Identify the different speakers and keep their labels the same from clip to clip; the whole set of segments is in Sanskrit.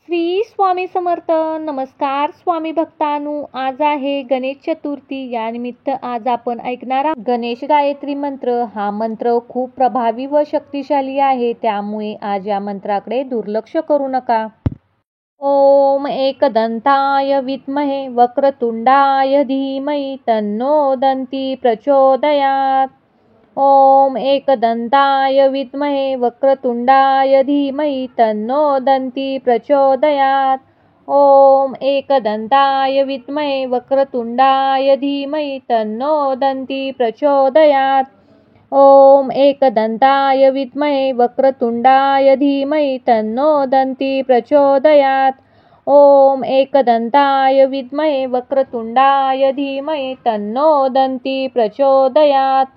Speaker 1: श्री स्वामी समर्थ. नमस्कार स्वामी भक्तांनो, आज आहे गणेश चतुर्थी. यानिमित्त आज आपण ऐकणार आहोत गणेश गायत्री मंत्र. हा मंत्र खूप प्रभावी व शक्तिशाली आहे, त्यामुळे आज या मंत्राकडे दुर्लक्ष करू नका. ओम एकदंताय विद्महे वक्रतुंडाय धीमहि तन्नो दंती प्रचोदयात्. ओम एकदंताय विद्महे वक्रतुंडाय धीमहि तन्नो दंती प्रचोदयात्. ओम एकदंताय विद्महे वक्रतुंडाय धीमहि तन्नो दंती प्रचोदयात्. ओम एकदंताय विद्महे वक्रतुंडाय धीमहि तन्नो दंती प्रचोदयात्. ओम एकदंताय विद्महे वक्रतुंडाय धीमहि तन्नो दंती प्रचोदयात्.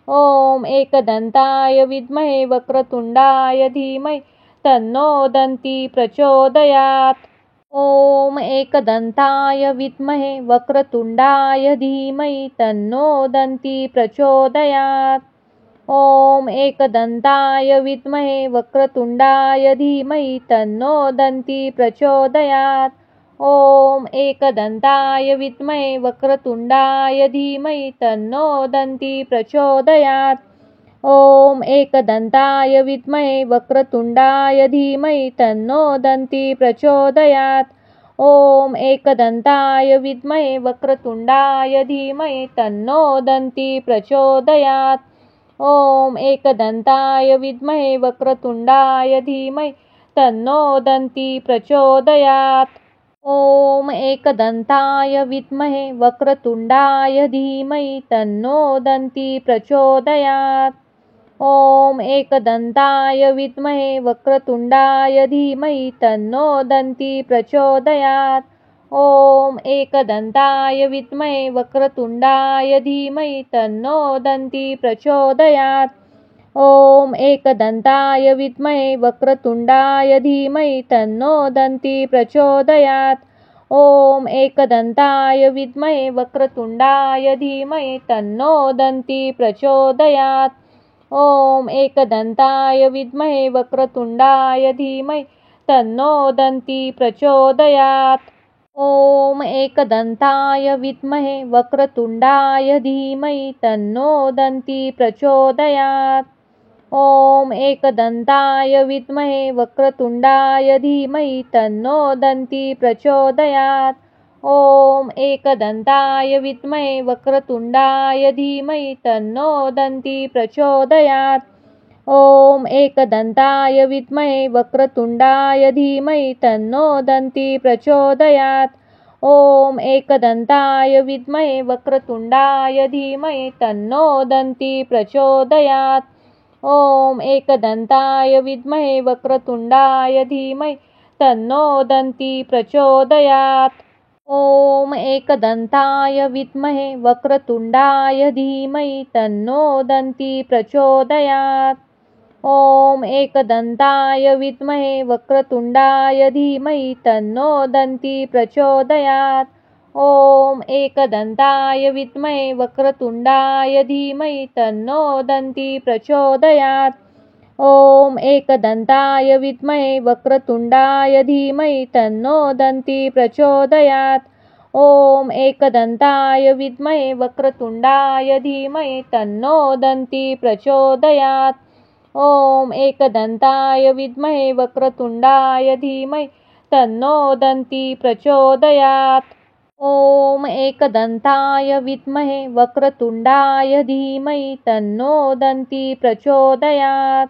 Speaker 1: ओम एकदंताय विद्महे वक्रतुंडाय धीमहि तन्नो दंती प्रचोदयात्. ओम एकदंताय विद्महे वक्रतुंडाय धीमहि तन्नो दंती प्रचोदयात्. ओम एकदंताय विद्महे वक्रतुंडाय धीमहि तन्नो दंती प्रचोदयात्. ओम एकदंताय विद्महे वक्रतुंडाय धीमहि तन्नो दंती प्रचोदयात्. ओम एकदंताय विद्महे वक्रतुंडाय धीमहि तन्नो दंती प्रचोदयात्. ओम एकदंताय विद्महे वक्रतुंडाय धीमहि तन्नो दंती प्रचोदयात्. ओम एकदंताय विद्महे वक्रतुंडाय धीमहि तन्नो दंती प्रचोदयात्. ओम एकदंताय विद्महे वक्रतुंडाय धीमहि तन्नो दंती प्रचोदयात्. ओम एकदंताय विद्महे वक्रतुंडाय धीमहि तन्नो दंती प्रचोदयात्. ओम एकदंताय विद्महे वक्रतुंडाय धीमहि तन्नो दंती प्रचोदयात्. ओम एकदंताय विद्महे वक्रतुंडाय धीमहि तन्नो दंती प्रचोदयात्. ओम एकदंताय विद्महे वक्रतुंडाय धीमहि तन्नो दंती प्रचोदयात्. ओम एकदंताय विद्महे वक्रतुंडाय धीमहि तन्नो दंती प्रचोदयात्. ओम एकदंताय विद्महे वक्रतुंडाय धीमहि तन्नो दंती प्रचोदयात्. ओम एकदंताय विद्महे वक्रतुंडाय धीमहि तन्नो दंती प्रचोदयात्. ओम एकदंताय विद्महे वक्रतुंडाय धीमहि तन्नो दंती प्रचोदयात्. ओम एकदंताय विद्महे वक्रतुंडाय धीमहि तन्नो दंती प्रचोदयात्. ओम एकदंताय विद्महे वक्रतुंडाय धीमहि तन्नो दंती प्रचोदयात्. ओम एकदंताय विद्महे वक्रतुंडाय धीमहि तन्नो दंती प्रचोदयात्. ओम एकदंताय विद्महे वक्रतुंडाय धीमहि तन्नो दंती प्रचोदयात्. ओम एकदंताय विद्महे वक्रतुंडाय धीमहि तन्नो दंती प्रचोदयात्. ओम एकदंताय विद्महे वक्रतुंडाय धीमहि तन्नो दंती प्रचोदयात्. ओम एकदंताय विद्महे वक्रतुंडाय धीमहि तन्नो दंती प्रचोदयात्. ओम एकदंताय विद्महे वक्रतुंडाय धीमहि तन्नो दंती प्रचोदयात्. ओम एकदंताय विद्महे वक्रतुंडाय धीमहि तन्नो दंती प्रचोदयात्. ओम एकदंताय विद्महे वक्रतुंडाय धीमहि तन्नो दंती प्रचोदयात्.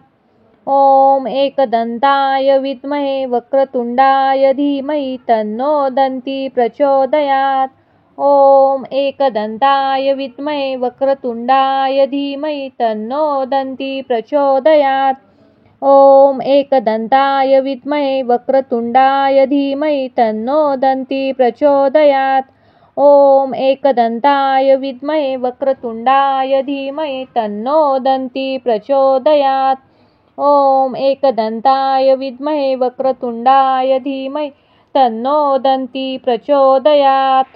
Speaker 1: ओम एकदंताय विद्महे वक्रतुंडाय धीमहि तन्नो दंती प्रचोदयात्. ओम एकदंताय विद्महे वक्रतुंडाय धीमहि तन्नो दंती प्रचोदयात्. ओम एकदंताय विद्महे वक्रतुंडाय धीमहि तन्नो दंती प्रचोदयात्. ओम एकदंताय विद्महे वक्रतुंडाय धीमहि तन्नो दंती प्रचोदयात्. ओम एकदंताय विद्महे वक्रतुंडाय धीमहि तन्नो दंती प्रचोदयात्.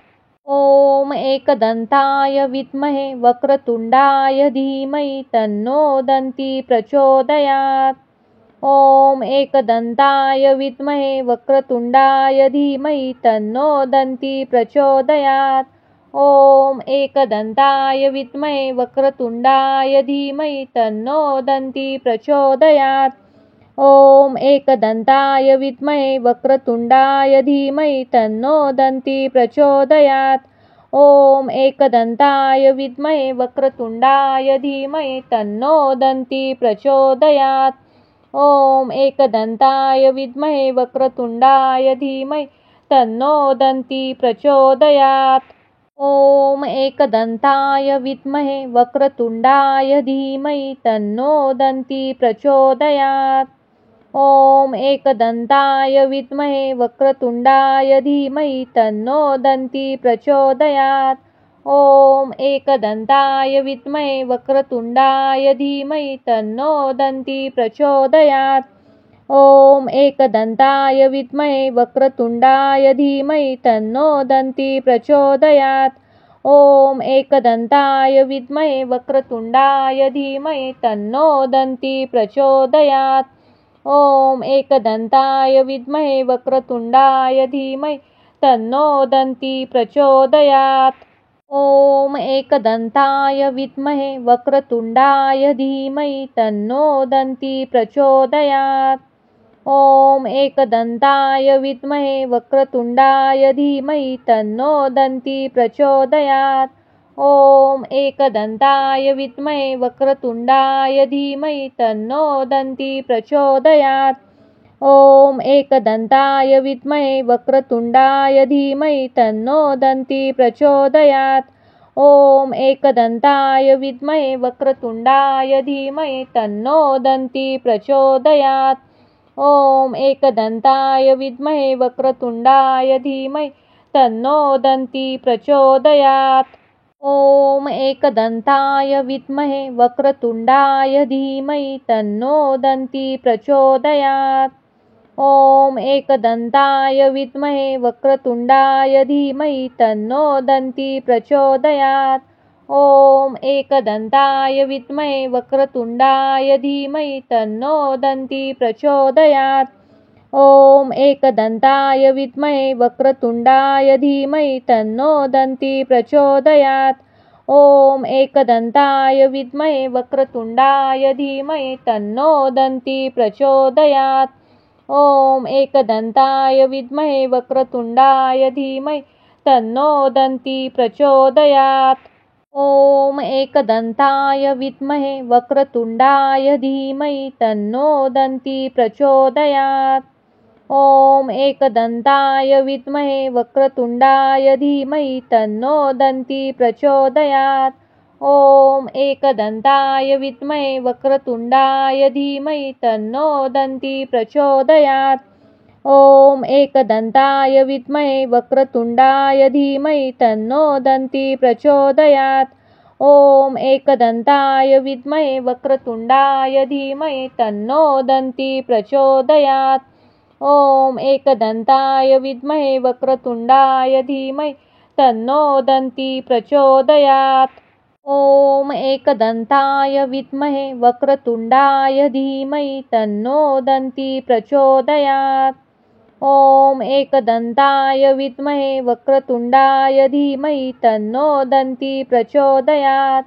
Speaker 1: ओम एकदंताय विद्महे वक्रतुंडाय धीमहि तन्नो दंती प्रचोदयात्. ॐ एकदन्ताय विद्महे वक्रतुण्डाय धीमहि तन्नो दन्ती प्रचोदयात्। ॐ एकदन्ताय विद्महे वक्रतुण्डाय धीमहि तन्नो दन्ती प्रचोदयात्। ॐ एकदन्ताय विद्महे वक्रतुण्डाय धीमहि तन्नो दन्ती प्रचोदयात्। ॐ एकदन्ताय विद्महे वक्रतुण्डाय धीमहि तन्नो दन्ती प्रचोदयात्। ॐ एकदन्ताय विद्महे वक्रतुण्डाय धीमहि तन्नो दन्ती प्रचोदयात्। ॐ एकदन्ताय विद्महे वक्रतुण्डाय धीमहि तन्नो दन्ती प्रचोदयात्। ॐ एकदन्ताय विद्महे वक्रतुण्डाय धीमहि तन्नो दन्ती प्रचोदयात्। ॐ एकदन्ताय विद्महे वक्रतुण्डाय धीमहि तन्नो दन्ती प्रचोदयात्। ॐ एकदन्ताय विद्महे वक्रतुण्डाय धीमहि तन्नो दन्ती प्रचोदयात्। ॐ एकदन्ताय विद्महे वक्रतुण्डाय धीमहि तन्नो दन्ती प्रचोदयात्। ॐ एकदन्ताय विद्महे वक्रतुण्डाय धीमहि तन्नो दन्ती प्रचोदयात्। ॐ एकदन्ताय विद्महे वक्रतुण्डाय धीमहि तन्नो दन्ती प्रचोदयात्। ॐ एकदन्ताय विद्महे वक्रतुण्डाय धीमहि तन्नो दन्ती प्रचोदयात्। ॐ एकदन्ताय विद्महे वक्रतुण्डाय धीमहि तन्नो दन्ती प्रचोदयात्। ॐ एकदन्ताय विद्महे वक्रतुण्डाय धीमहि तन्नो दन्ती प्रचोदयात्। ॐ एकदन्ताय विद्महे वक्रतुण्डाय धीमहि तन्नो दन्ती प्रचोदयात्। ॐ एकदन्ताय विद्महे वक्रतुण्डाय धीमहि तन्नो दन्ती प्रचोदयात्। ॐ एकदन्ताय विद्महे वक्रतुण्डाय धीमहि तन्नो दन्ती प्रचोदयात्। ॐ एकदन्ताय विद्महे वक्रतुण्डाय धीमहि तन्नो दन्ती प्रचोदयात्। ॐ एकदन्ताय विद्महे वक्रतुण्डाय धीमहि तन्नो दन्ती प्रचोदयात्। ॐ एकदन्ताय विद्महे वक्रतुण्डाय धीमहि तन्नो दन्ती प्रचोदयात्। ॐ एकदन्ताय विद्महे वक्रतुण्डाय धीमहि तन्नो दन्ती प्रचोदयात्। ॐ एकदन्ताय विद्महे वक्रतुण्डाय धीमहि तन्नो दन्ती प्रचोदयात्। ॐ एकदन्ताय विद्महे वक्रतुण्डाय धीमहि तन्नो दन्ती प्रचोदयात्। ॐ एकदन्ताय विद्महे वक्रतुण्डाय धीमहि तन्नो दन्ती प्रचोदयात्। ॐ एकदन्ताय विद्महे वक्रतुण्डाय धीमहि तन्नो दन्ती प्रचोदयात्। ॐ एकदन्ताय विद्महे वक्रतुण्डाय धीमहि तन्नो दन्ती प्रचोदयात्। ॐ एकदन्ताय विद्महे वक्रतुण्डाय धीमहि तन्नो दन्ती प्रचोदयात्। ॐ एकदन्ताय विद्महे वक्रतुण्डाय धीमहि तन्नो दन्ती प्रचोदयात्। ॐ एकदन्ताय विद्महे वक्रतुण्डाय धीमहि तन्नो दन्ती प्रचोदयात्। ॐ एकदन्ताय विद्महे वक्रतुण्डाय धीमहि तन्नो दन्ती प्रचोदयात्।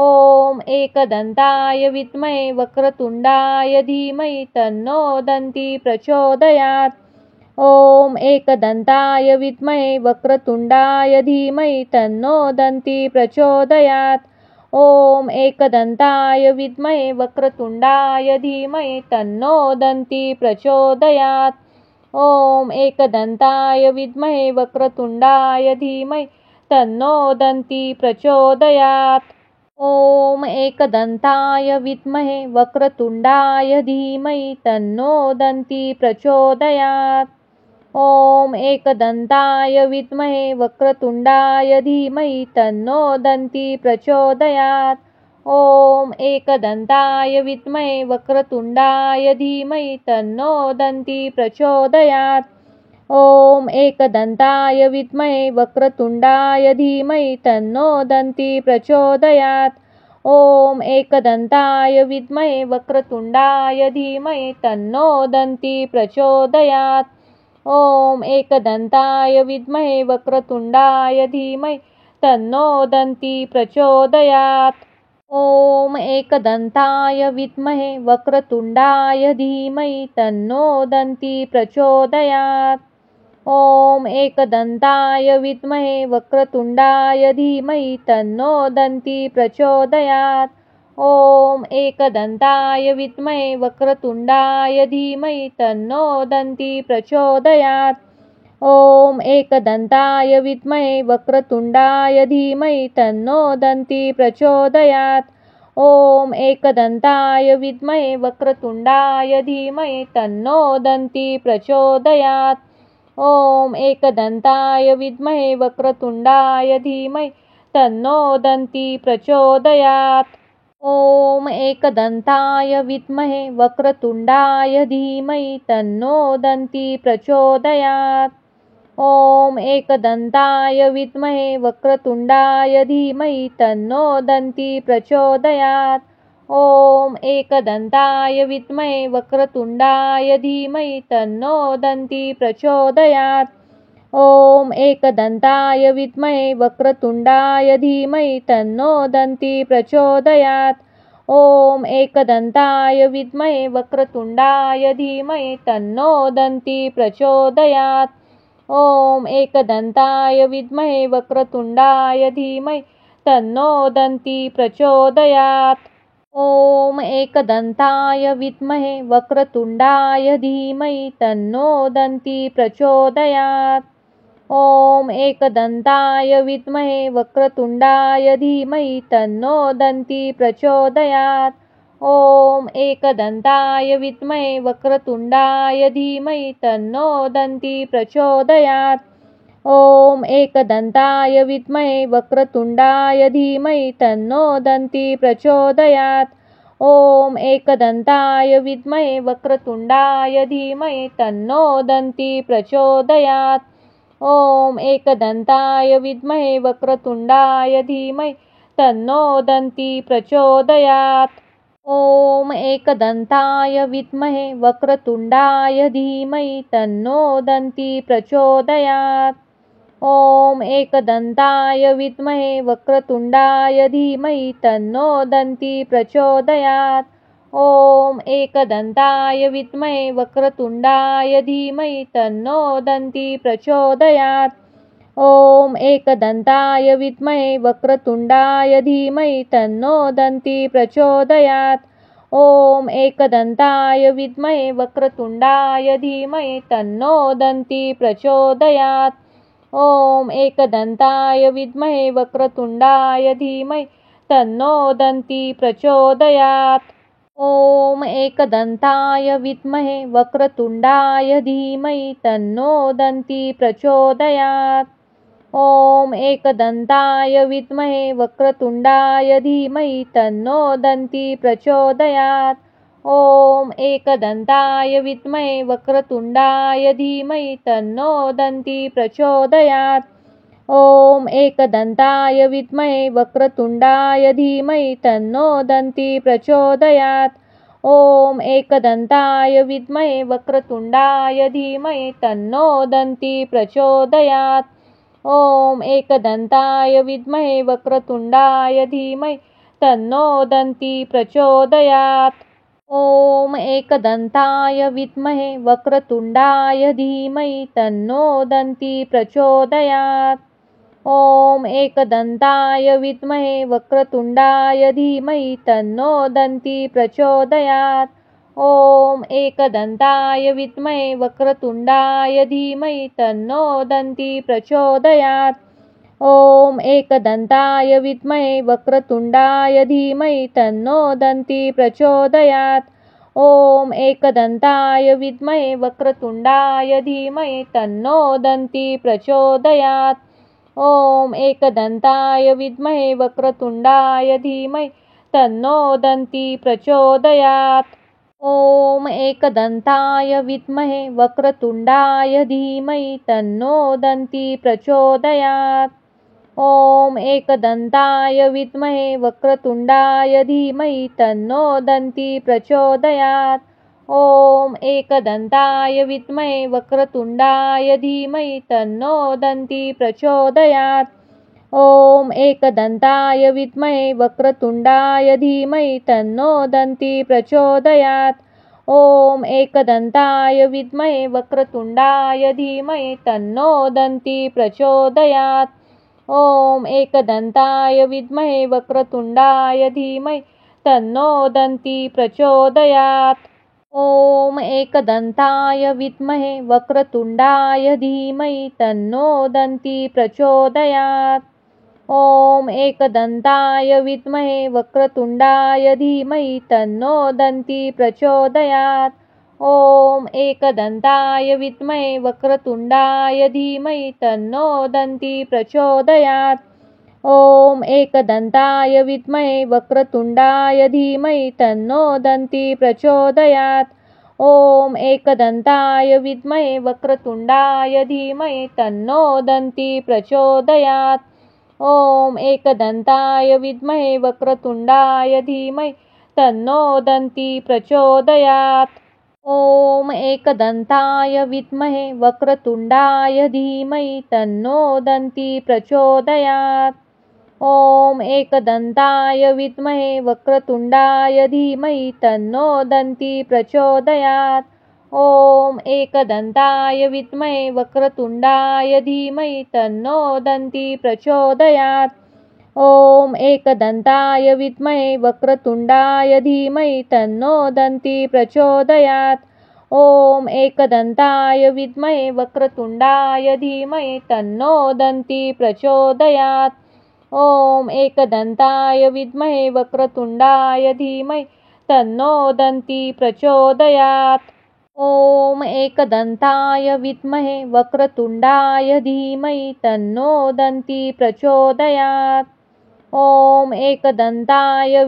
Speaker 1: ॐ एकदन्ताय विद्महे वक्रतुण्डाय धीमहि तन्नो दन्ती प्रचोदयात्। ॐ एकदन्ताय विद्महे वक्रतुण्डाय धीमहि तन्नो दन्ती प्रचोदयात्। ॐ एकदन्ताय विद्महे वक्रतुण्डाय धीमहि तन्नो दन्ती प्रचोदयात्। ॐ एकदन्ताय विद्महे वक्रतुण्डाय धीमहि तन्नो दन्ती प्रचोदयात्। ॐ एकदन्ताय विद्महे वक्रतुण्डाय धीमहि तन्नो दन्ती प्रचोदयात्। ॐ एकदन्ताय विद्महे वक्रतुण्डाय धीमहि तन्नो दन्ती प्रचोदयात्। ॐ एकदन्ताय विद्महे वक्रतुण्डाय धीमहि तन्नो दन्ती प्रचोदयात्। ॐ एकदन्ताय विद्महे वक्रतुण्डाय धीमहि तन्नो दन्ती प्रचोदयात्। ॐ एकदन्ताय विद्महे वक्रतुण्डाय धीमहि तन्नो दन्ती प्रचोदयात्। ॐ एकदन्ताय विद्महे वक्रतुण्डाय धीमहि तन्नो दन्ती प्रचोदयात्। ॐ एकदन्ताय विद्महे वक्रतुण्डाय धीमहि तन्नो दन्ती प्रचोदयात्। ॐ एकदन्ताय विद्महे वक्रतुण्डाय धीमहि तन्नो दन्ती प्रचोदयात्। ॐ एकदन्ताय विद्महे वक्रतुण्डाय धीमहि तन्नो दन्ती प्रचोदयात्। ॐ एकदन्ताय विद्महे वक्रतुण्डाय धीमहि तन्नो दन्ती प्रचोदयात्। ॐ एकदन्ताय विद्महे वक्रतुण्डाय धीमहि तन्नो दन्ती प्रचोदयात्। ॐ एकदन्ताय विद्महे वक्रतुण्डाय धीमहि तन्नो दन्ती प्रचोदयात्। ॐ एकदन्ताय विद्महे वक्रतुण्डाय धीमहि तन्नो दन्ती प्रचोदयात्। ॐ एकदन्ताय विद्महे वक्रतुण्डाय धीमहि तन्नो दन्ती प्रचोदयात्। ॐ एकदन्ताय विद्महे वक्रतुण्डाय धीमहि तन्नो दन्ती प्रचोदयात्। ॐ एकदन्ताय विद्महे वक्रतुण्डाय धीमहि तन्नो दन्ती प्रचोदयात्। ॐ एकदन्ताय विद्महे वक्रतुण्डाय धीमहि तन्नो दन्ती प्रचोदयात्। ॐ एकदन्ताय विद्महे वक्रतुण्डाय धीमहि तन्नो दन्ती प्रचोदयात्। ॐ एकदन्ताय विद्महे वक्रतुण्डाय धीमहि तन्नो दन्ती प्रचोदयात्। ॐ एकदन्ताय विद्महे वक्रतुण्डाय धीमहि तन्नो दन्ती प्रचोदयात्। ॐ एकदन्ताय विद्महे वक्रतुण्डाय धीमहि तन्नो दन्ती प्रचोदयात्। ॐ एकदन्ताय विद्महे वक्रतुण्डाय धीमहि तन्नो दन्ती प्रचोदयात्। ॐ एकदन्ताय विद्महे वक्रतुण्डाय धीमहि तन्नो दन्ती प्रचोदयात्। ॐ एकदन्ताय विद्महे वक्रतुण्डाय धीमहि तन्नो दन्ती प्रचोदयात्। ॐ एकदन्ताय विद्महे वक्रतुण्डाय धीमहि तन्नो दन्ती प्रचोदयात्। ॐ एकदन्ताय विद्महे वक्रतुण्डाय धीमहि तन्नो दन्ती प्रचोदयात्। ॐ एकदन्ताय विद्महे वक्रतुण्डाय धीमहि तन्नो दन्ती प्रचोदयात्। ॐ एकदन्ताय विद्महे वक्रतुण्डाय धीमहि तन्नो दन्ती प्रचोदयात्। ॐ एकदन्ताय विद्महे वक्रतुण्डाय धीमहि तन्नो दन्ती प्रचोदयात्। ॐ एकदन्ताय विद्महे वक्रतुण्डाय धीमहि तन्नो दन्ती प्रचोदयात्। ॐ एकदन्ताय विद्महे वक्रतुण्डाय धीमहि तन्नो दन्ती प्रचोदयात्। ॐ एकदन्ताय विद्महे वक्रतुण्डाय धीमहि तन्नो दन्ती प्रचोदयात्। ॐ एकदन्ताय विद्महे वक्रतुण्डाय धीमहि तन्नो दन्ती प्रचोदयात्। ॐ एकदन्ताय विद्महे वक्रतुण्डाय धीमहि तन्नो दन्ती प्रचोदयात्। ॐ एकदन्ताय विद्महे वक्रतुण्डाय धीमहि तन्नो दन्ती प्रचोदयात्। ॐ एकदन्ताय विद्महे वक्रतुण्डाय धीमहि तन्नो दन्ती प्रचोदयात्। ॐ एकदन्ताय विद्महे वक्रतुण्डाय धीमहि तन्नो दन्ती प्रचोदयात्। ॐ एकदन्ताय विद्महे वक्रतुण्डाय धीमहि तन्नो दन्ती प्रचोदयात्। ॐ एकदन्ताय विद्महे वक्रतुण्डाय धीमहि तन्नो दन्ती प्रचोदयात्। ॐ एकदन्ताय विद्महे वक्रतुण्डाय धीमहि तन्नो दन्ती प्रचोदयात्। ॐ एकदन्ताय विद्महे वक्रतुण्डाय धीमहि तन्नो दन्ती प्रचोदयात्। ॐ एकदन्ताय विद्महे वक्रतुण्डाय धीमहि तन्नो दन्ती प्रचोदयात्। ॐ एकदन्ताय विद्महे वक्रतुण्डाय धीमहि तन्नो दन्ती प्रचोदयात्। ॐ एकदन्ताय विद्महे वक्रतुण्डाय धीमहि तन्नो दन्ती प्रचोदयात्। ॐ एकदन्ताय विद्महे वक्रतुण्डाय धीमहि तन्नो दन्ती प्रचोदयात्। ॐ एकदन्ताय विद्महे वक्रतुण्डाय धीमहि तन्नो दन्ती प्रचोदयात्। ॐ एकदन्ताय विद्महे वक्रतुण्डाय धीमहि तन्नो दन्ती प्रचोदयात्। ॐ एकदन्ताय विद्महे वक्रतुण्डाय धीमहि तन्नो दन्ती प्रचोदयात्। ॐ एकदन्ताय विद्महे वक्रतुण्डाय धीमहि तन्नो दन्ती प्रचोदयात्। ॐ एकदन्ताय विद्महे वक्रतुण्डाय धीमहि तन्नो दन्ती प्रचोदयात्। ॐ एकदन्ताय विद्महे वक्रतुण्डाय धीमहि तन्नो दन्ती प्रचोदयात्। ॐ एकदन्ताय विद्महे वक्रतुण्डाय धीमहि तन्नो दन्ती प्रचोदयात्। ॐ एकदन्ताय विद्महे वक्रतुण्डाय धीमहि तन्नो दन्ती प्रचोदयात्। ॐ एकदन्ताय विद्महे वक्रतुण्डाय धीमहि तन्नो दन्ती प्रचोदयात्। ॐ एकदन्ताय विद्महे वक्रतुण्डाय धीमहि तन्नो दन्ती प्रचोदयात्। ॐ एकदन्ताय विद्महे वक्रतुण्डाय धीमहि तन्नो दन्ती प्रचोदयात्। ॐ एकदन्ताय विद्महे वक्रतुण्डाय धीमहि तन्नो दन्ती प्रचोदयात्। ॐ एकदन्ताय विद्महे वक्रतुण्डाय धीमहि तन्नो दन्ती प्रचोदयात्। ॐ एकदन्ताय विद्महे वक्रतुण्डाय धीमहि तन्नो दन्ती प्रचोदयात्। ॐ एकदन्ताय विद्महे वक्रतुण्डाय धीमहि तन्नो दन्ती प्रचोदयात्। ॐ एकदन्ताय विद्महे वक्रतुण्डाय धीमहि तन्नो दन्ती प्रचोदयात्। ॐ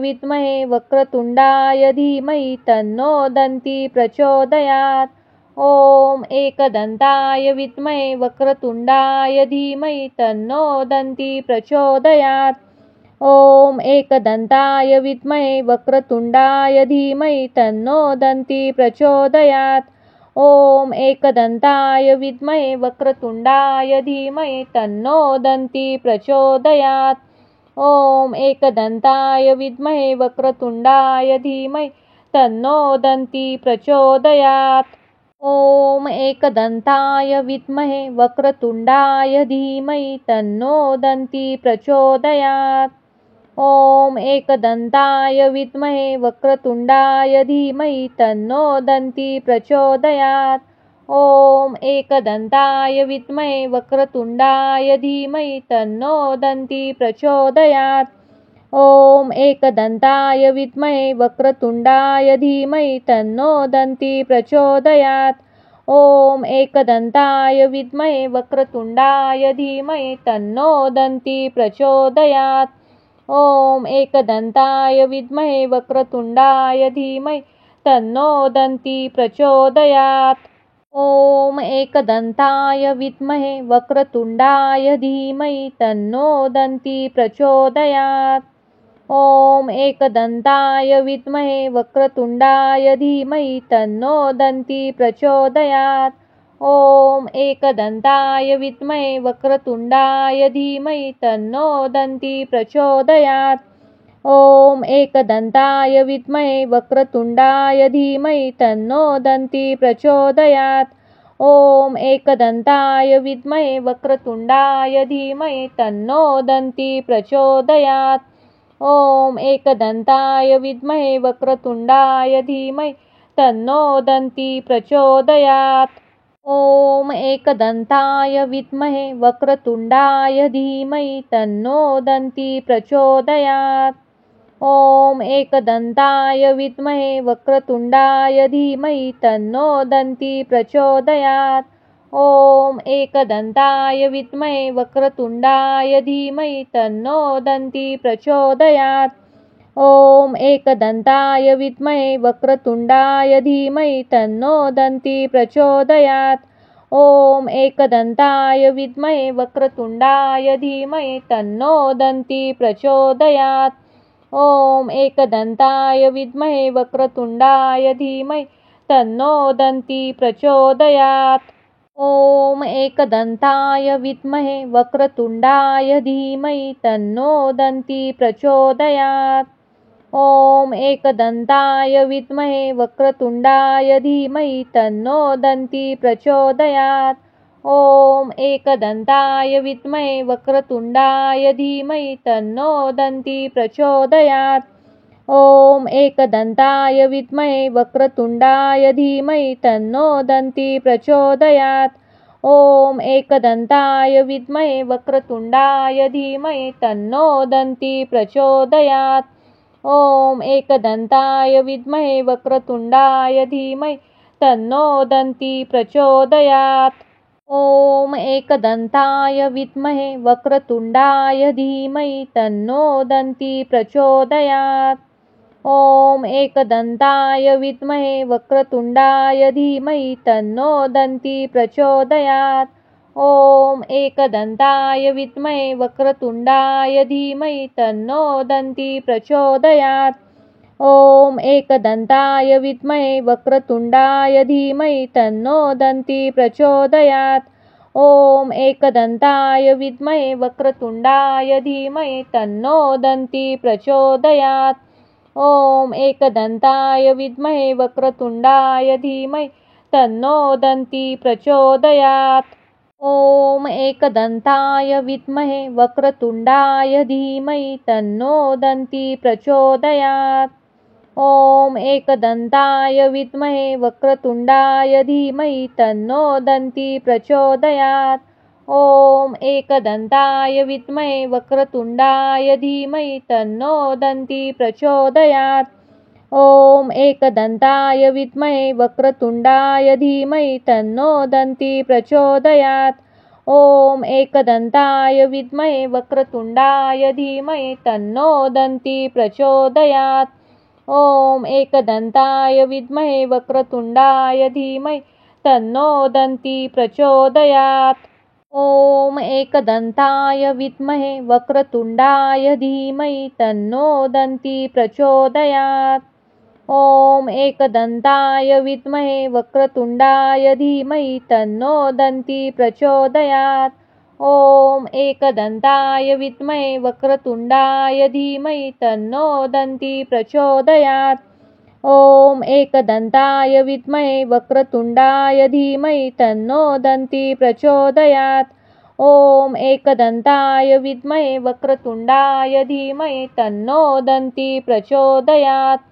Speaker 1: एकदन्ताय विद्महे वक्रतुण्डाय धीमहि तन्नो दन्ती प्रचोदयात्। ॐ एकदन्ताय विद्महे वक्रतुण्डाय धीमहि तन्नो दन्ती प्रचोदयात्। ॐ एकदन्ताय विद्महे वक्रतुण्डाय धीमहि तन्नो दन्ती प्रचोदयात्। ॐ एकदन्ताय विद्महे वक्रतुण्डाय धीमहि तन्नो दन्ती प्रचोदयात्। ॐ एकदन्ताय विद्महे वक्रतुण्डाय धीमहि तन्नो दन्ती प्रचोदयात्। ॐ एकदन्ताय विद्महे वक्रतुण्डाय धीमहि तन्नो दन्ती प्रचोदयात्। ॐ एकदन्ताय विद्महे वक्रतुण्डाय धीमहि तन्नो दन्ती प्रचोदयात्। ॐ एकदन्ताय विद्महे वक्रतुण्डाय धीमहि तन्नो दन्ती प्रचोदयात्। ॐ एकदन्ताय विद्महे वक्रतुण्डाय धीमहि तन्नो दन्ती प्रचोदयात्। ॐ एकदन्ताय विद्महे वक्रतुण्डाय धीमहि तन्नो दन्ती प्रचोदयात्। ॐ एकदन्ताय विद्महे वक्रतुण्डाय धीमहि तन्नो दन्ती प्रचोदयात्। ॐ एकदन्ताय विद्महे वक्रतुण्डाय धीमहि तन्नो दन्ती प्रचोदयात्। ॐ एकदन्ताय विद्महे वक्रतुण्डाय धीमहि तन्नो दन्ती प्रचोदयात्। ॐ एकदन्ताय विद्महे वक्रतुण्डाय धीमहि तन्नो दन्ती प्रचोदयात्। ॐ एकदन्ताय विद्महे वक्रतुण्डाय धीमहि तन्नो दन्ती प्रचोदयात्। ॐ एकदन्ताय विद्महे वक्रतुण्डाय धीमहि तन्नो दन्ती प्रचोदयात्। ॐ एकदन्ताय विद्महे वक्रतुण्डाय धीमहि तन्नो दन्ती प्रचोदयात्। ॐ एकदन्ताय विद्महे वक्रतुण्डाय धीमहि तन्नो दन्ती प्रचोदयात्। ॐ एकदन्ताय विद्महे वक्रतुण्डाय धीमहि तन्नो दन्ती प्रचोदयात्। ॐ एकदन्ताय विद्महे वक्रतुण्डाय धीमहि तन्नो दन्ती प्रचोदयात्। ॐ एकदन्ताय विद्महे वक्रतुण्डाय धीमहि तन्नो दन्ती प्रचोदयात्। ॐ एकदन्ताय विद्महे वक्रतुण्डाय धीमहि तन्नो दन्ती प्रचोदयात्। ॐ एकदन्ताय विद्महे वक्रतुण्डाय धीमहि तन्नो दन्ती प्रचोदयात्। ॐ एकदन्ताय विद्महे वक्रतुण्डाय धीमहि तन्नो दन्ती प्रचोदयात्। ॐ एकदन्ताय विद्महे वक्रतुण्डाय धीमहि तन्नो दन्ती प्रचोदयात्। ॐ एकदन्ताय विद्महे वक्रतुण्डाय धीमहि तन्नो दन्ती प्रचोदयात्। ॐ एकदन्ताय विद्महे वक्रतुण्डाय धीमहि तन्नो दन्ती प्रचोदयात्। ॐ एकदन्ताय विद्महे वक्रतुण्डाय धीमहि तन्नो दन्ती प्रचोदयात्। ॐ एकदन्ताय विद्महे वक्रतुण्डाय धीमहि तन्नो दन्ती प्रचोदयात्। ॐ एकदन्ताय विद्महे वक्रतुण्डाय धीमहि तन्नो दन्ती प्रचोदयात्। ॐ एकदन्ताय विद्महे वक्रतुण्डाय धीमहि तन्नो दन्ती प्रचोदयात्। ॐ एकदन्ताय विद्महे वक्रतुण्डाय धीमहि तन्नो दन्ती प्रचोदयात्। ॐ एकदन्ताय विद्महे वक्रतुण्डाय धीमहि तन्नो दन्ती प्रचोदयात्। ॐ एकदन्ताय विद्महे वक्रतुण्डाय धीमहि तन्नो दन्ती प्रचोदयात्। ॐ एकदन्ताय विद्महे वक्रतुण्डाय धीमहि तन्नो दन्ती प्रचोदयात्। ॐ एकदन्ताय विद्महे वक्रतुण्डाय धीमहि तन्नो दन्ती प्रचोदयात्। ॐ एकदन्ताय विद्महे वक्रतुण्डाय धीमहि तन्नो दन्ती प्रचोदयात्। ॐ एकदन्ताय विद्महे वक्रतुण्डाय धीमहि तन्नो दन्ती प्रचोदयात्। ॐ एकदन्ताय विद्महे वक्रतुण्डाय धीमहि तन्नो दन्ती प्रचोदयात्। ॐ एकदन्ताय विद्महे वक्रतुण्डाय धीमहि तन्नो दन्ती प्रचोदयात्। ॐ एकदन्ताय विद्महे वक्रतुण्डाय धीमहि तन्नो दन्ती प्रचोदयात्। ॐ एकदन्ताय विद्महे वक्रतुण्डाय धीमहि तन्नो दन्ती प्रचोदयात्। ॐ एकदन्ताय विद्महे वक्रतुण्डाय धीमहि तन्नो दन्ती प्रचोदयात्। ॐ एकदन्ताय विद्महे वक्रतुण्डाय धीमहि तन्नो दन्ती प्रचोदयात्। ॐ एकदन्ताय विद्महे वक्रतुण्डाय धीमहि तन्नो दन्ती प्रचोदयात्। ॐ एकदन्ताय विद्महे वक्रतुण्डाय धीमहि तन्नो दन्ती प्रचोदयात्। ॐ एकदन्ताय विद्महे वक्रतुण्डाय धीमहि तन्नो दन्ती प्रचोदयात्।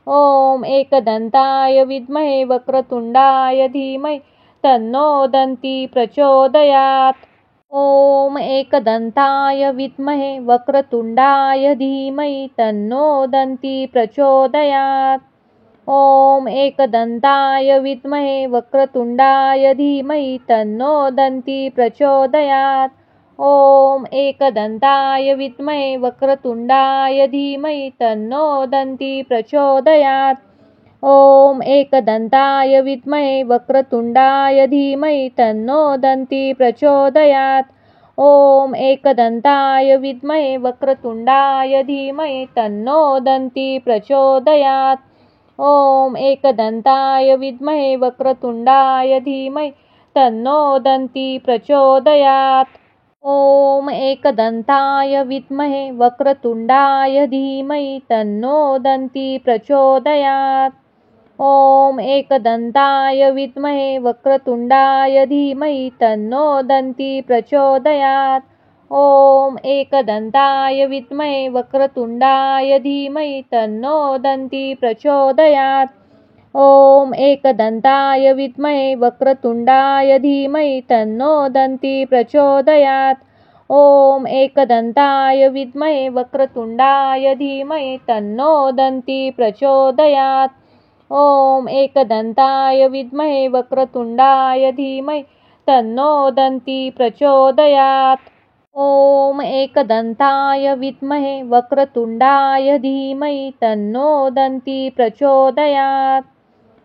Speaker 1: ॐ एकदन्ताय विद्महे वक्रतुण्डाय धीमहि तन्नो दन्ती प्रचोदयात्। ॐ एकदन्ताय विद्महे वक्रतुण्डाय धीमहि तन्नो दन्ती प्रचोदयात्। ॐ एकदन्ताय विद्महे वक्रतुण्डाय धीमहि तन्नो दन्ती प्रचोदयात्। ॐ एकदन्ताय विद्महे वक्रतुण्डाय धीमहि तन्नो दन्ती प्रचोदयात्। ॐ एकदन्ताय विद्महे वक्रतुण्डाय धीमहि तन्नो दन्ती प्रचोदयात्। ॐ एकदन्ताय विद्महे वक्रतुण्डाय धीमहि तन्नो दन्ती प्रचोदयात्। ॐ एकदन्ताय विद्महे वक्रतुण्डाय धीमहि तन्नो दन्ती प्रचोदयात्। ॐ एकदन्ताय विद्महे वक्रतुण्डाय धीमहि तन्नो दन्ती प्रचोदयात्। ॐ एकदन्ताय विद्महे वक्रतुण्डाय धीमहि तन्नो दन्ती प्रचोदयात्। ॐ एकदन्ताय विद्महे वक्रतुण्डाय धीमहि तन्नो दन्ती प्रचोदयात्। ॐ एकदन्ताय विद्महे वक्रतुण्डाय धीमहि तन्नो दन्ती प्रचोदयात्। ॐ एकदन्ताय विद्महे वक्रतुण्डाय धीमहि तन्नो दन्ती प्रचोदयात्। ॐ एकदन्ताय विद्महे वक्रतुण्डाय धीमहि तन्नो दन्ती प्रचोदयात्।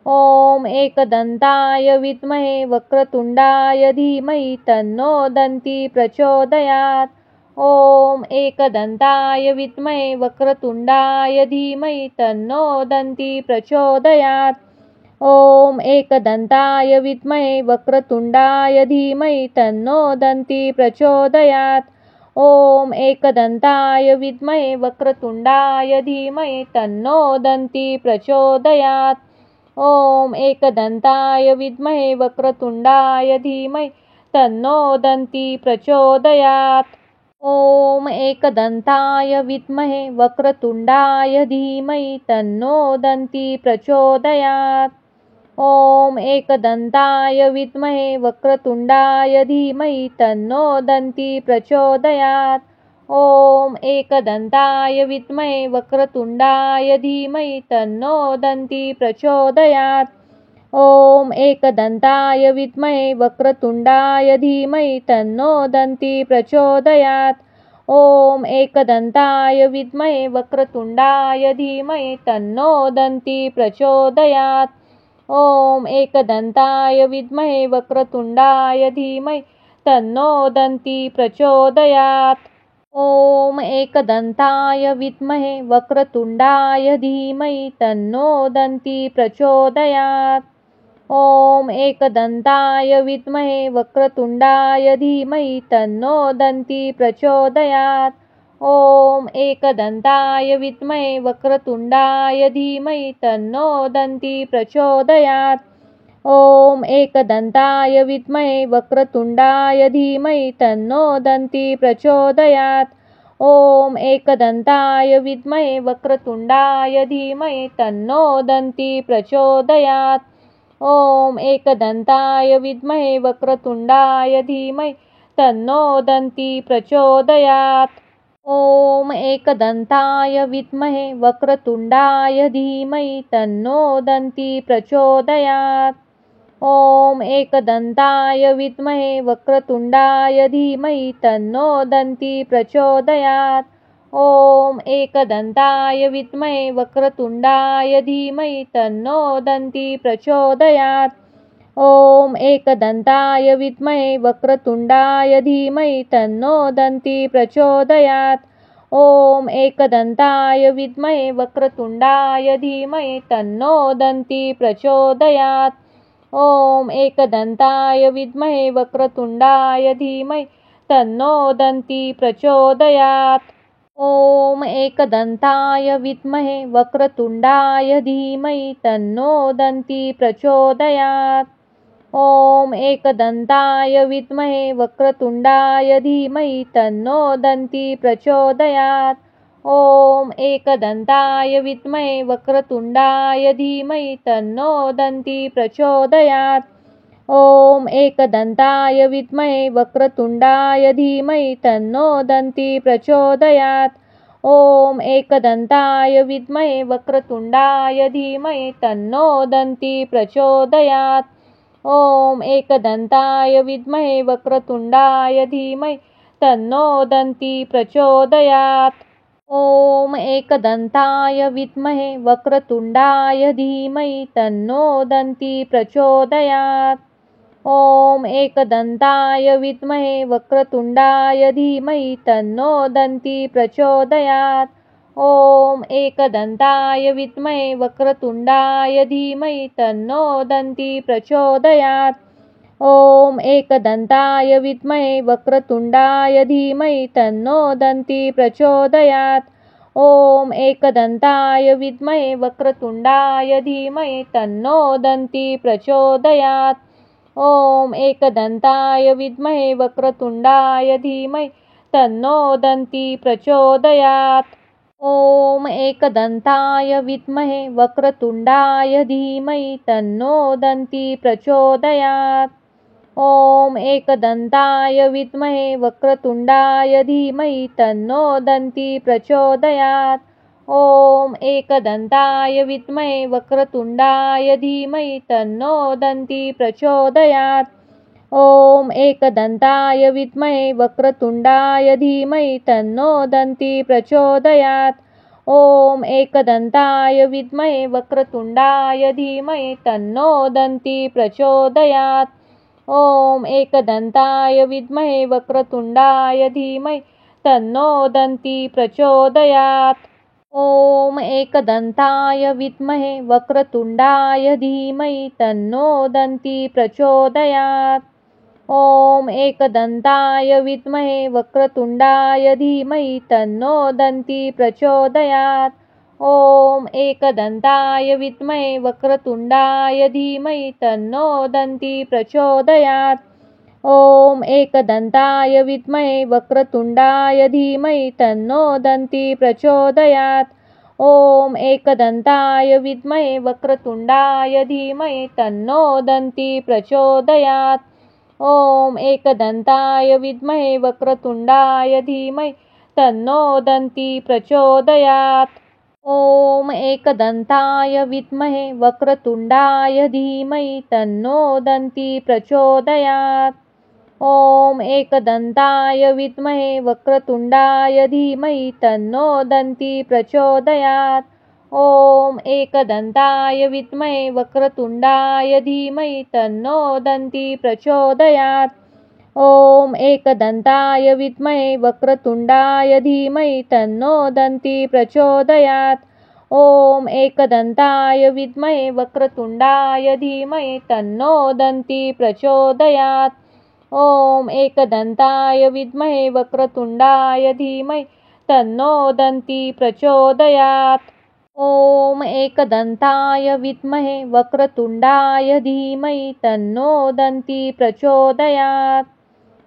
Speaker 1: ॐ एकदन्ताय विद्महे वक्रतुण्डाय धीमहि तन्नो दन्ती प्रचोदयात्। ॐ एकदन्ताय विद्महे वक्रतुण्डाय धीमहि तन्नो दन्ती प्रचोदयात्। ॐ एकदन्ताय विद्महे वक्रतुण्डाय धीमहि तन्नो दन्ती प्रचोदयात्। ॐ एकदन्ताय विद्महे वक्रतुण्डाय धीमहि तन्नो दन्ती प्रचोदयात्। ॐ एकदन्ताय विद्महे वक्रतुण्डाय धीमहि तन्नो दन्ती प्रचोदयात्। ॐ एकदन्ताय विद्महे वक्रतुण्डाय धीमहि तन्नो दन्ती प्रचोदयात्। ॐ एकदन्ताय विद्महे वक्रतुण्डाय धीमहि तन्नो दन्ती प्रचोदयात्। ॐ एकदन्ताय विद्महे वक्रतुण्डाय धीमहि तन्नो दन्ती प्रचोदयात्। ॐ एकदन्ताय विद्महे वक्रतुण्डाय धीमहि तन्नो दन्ती प्रचोदयात्। ॐ एकदन्ताय विद्महे वक्रतुण्डाय धीमहि तन्नो दन्ती प्रचोदयात्। ॐ एकदन्ताय विद्महे वक्रतुण्डाय धीमहि तन्नो दन्ती प्रचोदयात्। ॐ एकदन्ताय विद्महे वक्रतुण्डाय धीमहि तन्नो दन्ती प्रचोदयात्। ॐ एकदन्ताय विद्महे वक्रतुण्डाय धीमहि तन्नो दन्ती प्रचोदयात्। ॐ एकदन्ताय विद्महे वक्रतुण्डाय धीमहि तन्नो दन्ती प्रचोदयात्। ॐ एकदन्ताय विद्महे वक्रतुण्डाय धीमहि तन्नो दन्ती प्रचोदयात्। ॐ एकदन्ताय विद्महे वक्रतुण्डाय धीमहि तन्नो दन्ती प्रचोदयात्। ॐ एकदन्ताय विद्महे वक्रतुण्डाय धीमहि तन्नो दन्ती प्रचोदयात्। ॐ एकदन्ताय विद्महे वक्रतुण्डाय धीमहि तन्नो दन्ती प्रचोदयात्। ॐ एकदन्ताय विद्महे वक्रतुण्डाय धीमहि तन्नो दन्ती प्रचोदयात्। ॐ एकदन्ताय विद्महे वक्रतुण्डाय धीमहि तन्नो दन्ती प्रचोदयात्। ॐ एकदन्ताय विद्महे वक्रतुण्डाय धीमहि तन्नो दन्ती प्रचोदयात्। ॐ एकदन्ताय विद्महे वक्रतुण्डाय धीमहि तन्नो दन्ती प्रचोदयात्। ॐ एकदन्ताय विद्महे वक्रतुण्डाय धीमहि तन्नो दन्ती प्रचोदयात्। ॐ एकदन्ताय विद्महे वक्रतुण्डाय धीमहि तन्नो दन्ती प्रचोदयात्। ॐ एकदन्ताय विद्महे वक्रतुण्डाय धीमहि तन्नो दन्ती प्रचोदयात्। ॐ एकदन्ताय विद्महे वक्रतुण्डाय धीमहि तन्नो दन्ती प्रचोदयात्। ॐ एकदन्ताय विद्महे वक्रतुण्डाय धीमहि तन्नो दन्ती प्रचोदयात्। ॐ एकदन्ताय विद्महे वक्रतुण्डाय धीमहि तन्नो दन्ती प्रचोदयात्। ॐ एकदन्ताय विद्महे वक्रतुण्डाय धीमहि तन्नो दन्ती प्रचोदयात्। ॐ एकदन्ताय विद्महे वक्रतुण्डाय धीमहि तन्नो दन्ती प्रचोदयात्। ॐ एकदन्ताय विद्महे वक्रतुण्डाय धीमहि तन्नो दन्ती प्रचोदयात्। ॐ एकदन्ताय विद्महे वक्रतुण्डाय धीमहि तन्नो दन्ती प्रचोदयात्। ॐ एकदन्ताय विद्महे वक्रतुण्डाय धीमहि तन्नो दन्ती प्रचोदयात्। ॐ एकदन्ताय विद्महे वक्रतुण्डाय धीमहि तन्नो दन्ती प्रचोदयात्। ॐ एकदन्ताय विद्महे वक्रतुण्डाय धीमहि तन्नो दन्ती प्रचोदयात्। ॐ एकदन्ताय विद्महे वक्रतुण्डाय धीमहि तन्नो दन्ती प्रचोदयात्। ॐ एकदन्ताय विद्महे वक्रतुण्डाय धीमहि तन्नो दन्ती प्रचोदयात्। ॐ एकदन्ताय विद्महे वक्रतुण्डाय धीमहि तन्नो दन्ती प्रचोदयात्। ॐ एकदन्ताय विद्महे वक्रतुण्डाय धीमहि तन्नो दन्ती प्रचोदयात्। ॐ एकदन्ताय विद्महे वक्रतुण्डाय धीमहि तन्नो दन्ती प्रचोदयात्। ॐ एकदन्ताय विद्महे वक्रतुण्डाय धीमहि तन्नो दन्ती प्रचोदयात्। ॐ एकदन्ताय विद्महे वक्रतुण्डाय धीमहि तन्नो दन्ती प्रचोदयात्। ॐ एकदन्ताय विद्महे वक्रतुण्डाय धीमहि तन्नो दन्ती प्रचोदयात्। ॐ एकदन्ताय विद्महे वक्रतुण्डाय धीमहि तन्नो दन्ती प्रचोदयात्। ॐ एकदन्ताय विद्महे वक्रतुण्डाय धीमहि तन्नो दन्ती प्रचोदयात्। ॐ एकदन्ताय विद्महे वक्रतुण्डाय धीमहि तन्नो दन्ती प्रचोदयात्। ॐ एकदन्ताय विद्महे वक्रतुण्डाय धीमहि तन्नो दन्ती प्रचोदयात्। ॐ एकदन्ताय विद्महे वक्रतुण्डाय धीमहि तन्नो दन्ती प्रचोदयात्। ॐ एकदन्ताय विद्महे वक्रतुण्डाय धीमहि तन्नो दन्ती प्रचोदयात्। ॐ एकदन्ताय विद्महे वक्रतुण्डाय धीमहि तन्नो दन्ती प्रचोदयात्। ॐ एकदन्ताय विद्महे वक्रतुण्डाय धीमहि तन्नो दन्ती प्रचोदयात्। ॐ एकदन्ताय विद्महे वक्रतुण्डाय धीमहि तन्नो दन्ती प्रचोदयात्। ॐ एकदन्ताय विद्महे वक्रतुण्डाय धीमहि तन्नो दन्ती प्रचोदयात्। ॐ एकदन्ताय विद्महे वक्रतुण्डाय धीमहि तन्नो दन्ती प्रचोदयात्।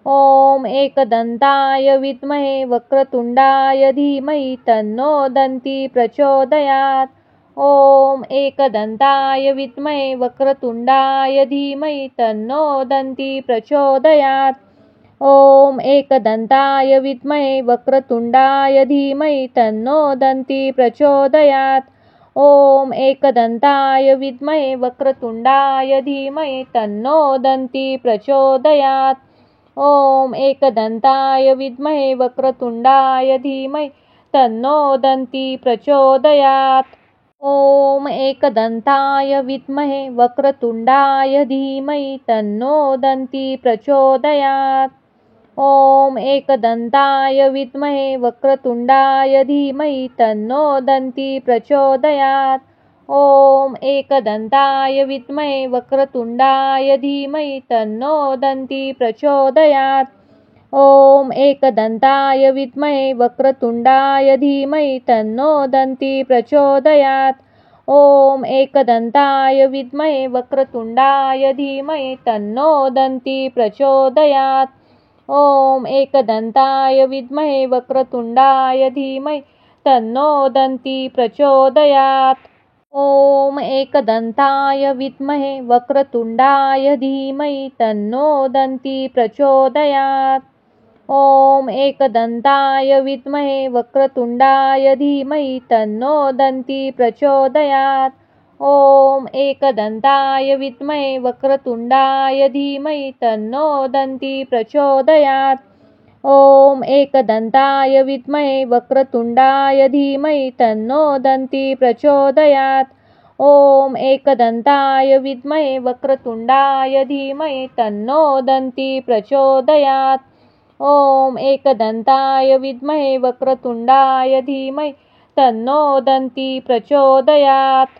Speaker 1: ॐ एकदन्ताय विद्महे वक्रतुण्डाय धीमहि तन्नो दन्ती प्रचोदयात्। ॐ एकदन्ताय विद्महे वक्रतुण्डाय धीमहि तन्नो दन्ती प्रचोदयात्। ॐ एकदन्ताय विद्महे वक्रतुण्डाय धीमहि तन्नो दन्ती प्रचोदयात्। ॐ एकदन्ताय विद्महे वक्रतुण्डाय धीमहि तन्नो दन्ती प्रचोदयात्। ॐ एकदन्ताय विद्महे वक्रतुण्डाय धीमहि तन्नो दन्ती प्रचोदयात्। ॐ एकदन्ताय विद्महे वक्रतुण्डाय धीमहि तन्नो दन्ती प्रचोदयात्। ॐ एकदन्ताय विद्महे वक्रतुण्डाय धीमहि तन्नो दन्ती प्रचोदयात्। ॐ एकदन्ताय विद्महे वक्रतुण्डाय धीमहि तन्नो दन्ती प्रचोदयात्। ॐ एकदन्ताय विद्महे वक्रतुण्डाय धीमहि तन्नो दन्ती प्रचोदयात्। ॐ एकदन्ताय विद्महे वक्रतुण्डाय धीमहि तन्नो दन्ती प्रचोदयात्। ॐ एकदन्ताय विद्महे वक्रतुण्डाय धीमहि तन्नो दन्ती प्रचोदयात्। ॐ एकदन्ताय विद्महे वक्रतुण्डाय धीमहि तन्नो दन्ती प्रचोदयात्। ॐ एकदन्ताय विद्महे वक्रतुण्डाय धीमहि तन्नो दन्ती प्रचोदयात्। ॐ एकदन्ताय विद्महे वक्रतुण्डाय धीमहि तन्नो दन्ती प्रचोदयात्। ॐ एकदन्ताय विद्महे वक्रतुण्डाय धीमहि तन्नो दन्ती प्रचोदयात्। ॐ एकदन्ताय विद्महे वक्रतुण्डाय धीमहि तन्नो दन्ती प्रचोदयात्। ॐ एकदन्ताय विद्महे वक्रतुण्डाय धीमहि तन्नो दन्ती प्रचोदयात्।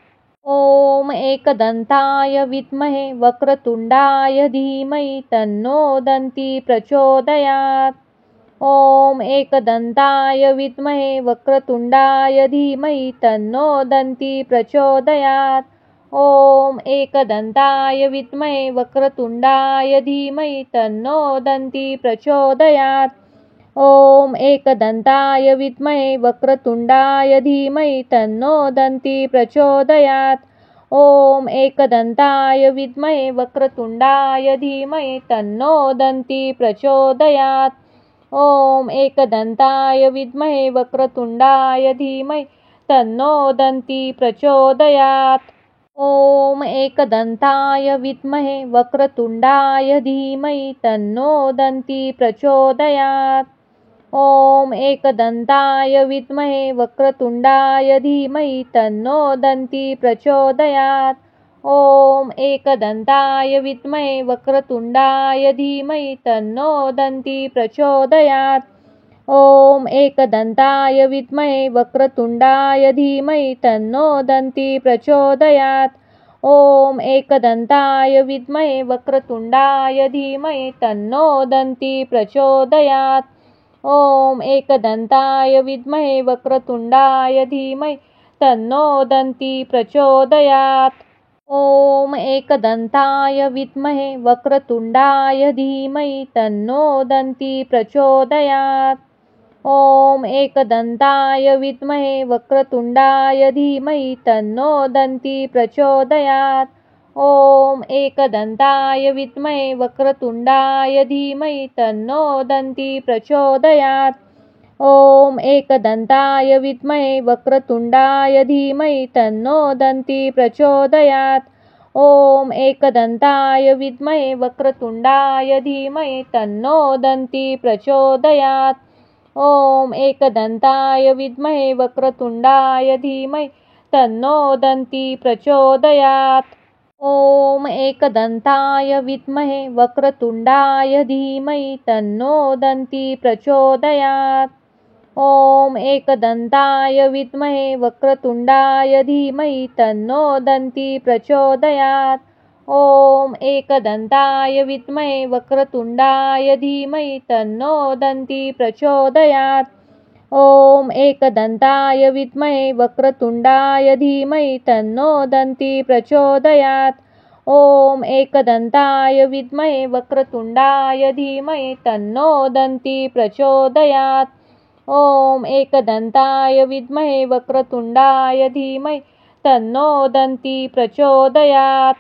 Speaker 1: ॐ एकदन्ताय विद्महे वक्रतुण्डाय धीमहि तन्नो दन्ती प्रचोदयात्। ॐ एकदन्ताय विद्महे वक्रतुण्डाय धीमहि तन्नो दन्ती प्रचोदयात्। ॐ एकदन्ताय विद्महे वक्रतुण्डाय धीमहि तन्नो दन्ती प्रचोदयात्। ॐ एकदन्ताय विद्महे वक्रतुण्डाय धीमहि तन्नो दन्ती प्रचोदयात्। ॐ एकदन्ताय विद्महे वक्रतुण्डाय धीमहि तन्नो दन्ती प्रचोदयात्। ॐ एकदन्ताय विद्महे वक्रतुण्डाय धीमहि तन्नो दन्ती प्रचोदयात्। ॐ एकदन्ताय विद्महे वक्रतुण्डाय धीमहि तन्नो दन्ती प्रचोदयात्। ॐ एकदन्ताय विद्महे वक्रतुण्डाय धीमहि तन्नो दन्ती प्रचोदयात्। ॐ एकदन्ताय विद्महे वक्रतुण्डाय धीमहि तन्नो दन्ती प्रचोदयात्। ॐ एकदन्ताय विद्महे वक्रतुण्डाय धीमहि तन्नो दन्ती प्रचोदयात्। ॐ एकदन्ताय विद्महे वक्रतुण्डाय धीमहि तन्नो दन्ती प्रचोदयात्। ॐ एकदन्ताय विद्महे वक्रतुण्डाय धीमहि तन्नो दन्ती प्रचोदयात्। ॐ एकदन्ताय विद्महे वक्रतुण्डाय धीमहि तन्नो दन्ती प्रचोदयात्। ॐ एकदन्ताय विद्महे वक्रतुण्डाय धीमहि तन्नो दन्ती प्रचोदयात्। ॐ एकदन्ताय विद्महे वक्रतुण्डाय धीमहि तन्नो दन्ती प्रचोदयात्। ॐ एकदन्ताय विद्महे वक्रतुण्डाय धीमहि तन्नो दन्ती प्रचोदयात्। ॐ एकदन्ताय विद्महे वक्रतुण्डाय धीमहि तन्नो दन्ती प्रचोदयात्। ॐ एकदन्ताय विद्महे वक्रतुण्डाय धीमहि तन्नो दन्ती प्रचोदयात्। ॐ एकदन्ताय विद्महे वक्रतुण्डाय धीमहि तन्नो दन्ती प्रचोदयात्। ॐ एकदन्ताय विद्महे वक्रतुण्डाय धीमहि तन्नो दन्ती प्रचोदयात्। ॐ एकदन्ताय विद्महे वक्रतुण्डाय धीमहि तन्नो दन्ती प्रचोदयात्। ॐ एकदन्ताय विद्महे वक्रतुण्डाय धीमहि तन्नो दन्ती प्रचोदयात्। ॐ एकदन्ताय विद्महे वक्रतुण्डाय धीमहि तन्नो दन्ती प्रचोदयात्। ॐ एकदन्ताय विद्महे वक्रतुण्डाय धीमहि तन्नो दन्ती प्रचोदयात्।